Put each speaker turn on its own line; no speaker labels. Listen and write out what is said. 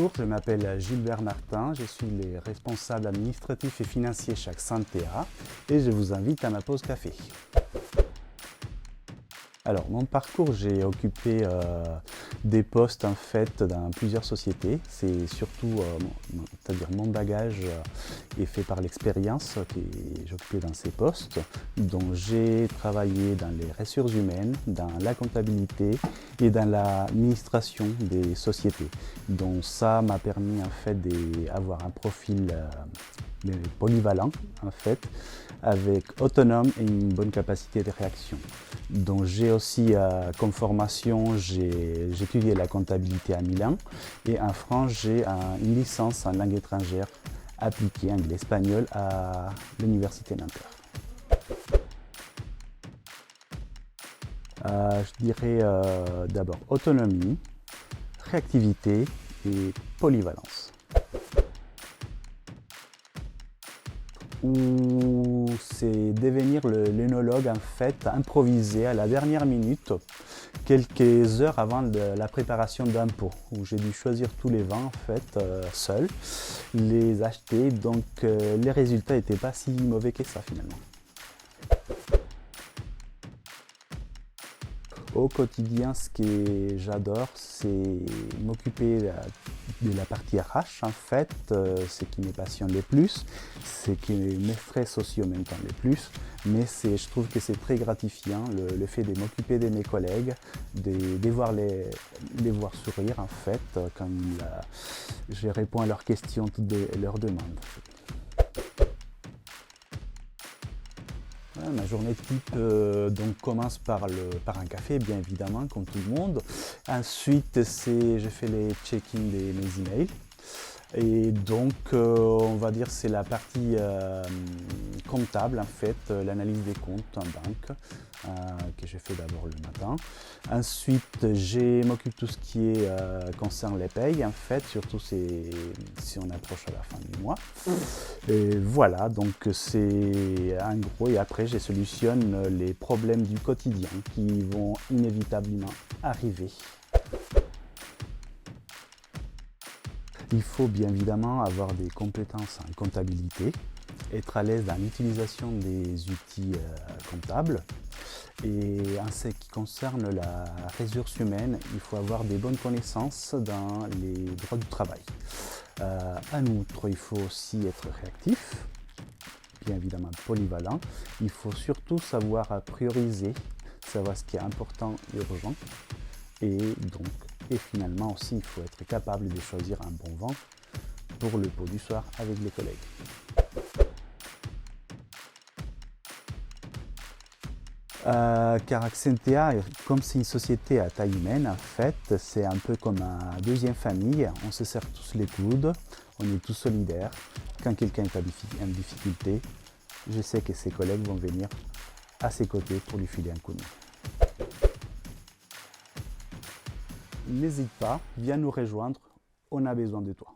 Bonjour, je m'appelle Gilbert Martin, je suis le responsable administratif et financier chez Accentea et je vous invite à ma pause café. Alors, mon parcours, j'ai occupé des postes en fait dans plusieurs sociétés. C'est surtout, c'est-à-dire mon bagage est fait par l'expérience que j'ai occupé dans ces postes. Donc, j'ai travaillé dans les ressources humaines, dans la comptabilité et dans l'administration des sociétés. Donc, ça m'a permis en fait d'avoir un profil polyvalent en fait, avec autonome et une bonne capacité de réaction. Donc j'ai aussi comme formation, j'ai étudié la comptabilité à Milan et en France j'ai une licence en langue étrangère appliquée anglais-espagnol à l'université Nanterre. Je dirais d'abord autonomie, réactivité et polyvalence. Où c'est devenir l'énologue en fait, improvisé à la dernière minute, quelques heures avant la préparation d'un pot, où j'ai dû choisir tous les vins en fait, seul, les acheter, donc les résultats n'étaient pas si mauvais que ça finalement. Au quotidien, ce que j'adore, c'est m'occuper de la partie RH en fait, ce qui me passionne le plus, ce qui me stresse aussi en même temps le plus, mais je trouve que c'est très gratifiant le fait de m'occuper de mes collègues, de voir les voir sourire en fait, quand je réponds à leurs questions, toutes leurs demandes. Ma journée type donc commence par un café, bien évidemment, comme tout le monde. Ensuite, je fais les check-in de mes emails. Et donc, on va dire c'est la partie comptable, en fait, l'analyse des comptes en banque, que je fais d'abord le matin. Ensuite, je m'occupe de tout ce qui concerne les payes, en fait, surtout si on approche à la fin du mois. Et voilà, donc c'est en gros, et après, je solutionne les problèmes du quotidien qui vont inévitablement arriver. Il faut bien évidemment avoir des compétences en comptabilité, être à l'aise dans l'utilisation des outils comptables. Et en ce qui concerne la ressource humaine, il faut avoir des bonnes connaissances dans les droits du travail. En outre, il faut aussi être réactif, bien évidemment polyvalent. Il faut surtout savoir prioriser, savoir ce qui est important et urgent. Et finalement aussi, il faut être capable de choisir un bon vin pour le pot du soir avec les collègues. Car Accentea, comme c'est une société à taille humaine, en fait, c'est un peu comme une deuxième famille. On se serre tous les coudes, on est tous solidaires. Quand quelqu'un est en difficulté, je sais que ses collègues vont venir à ses côtés pour lui filer un coup de main. N'hésite pas, viens nous rejoindre, on a besoin de toi.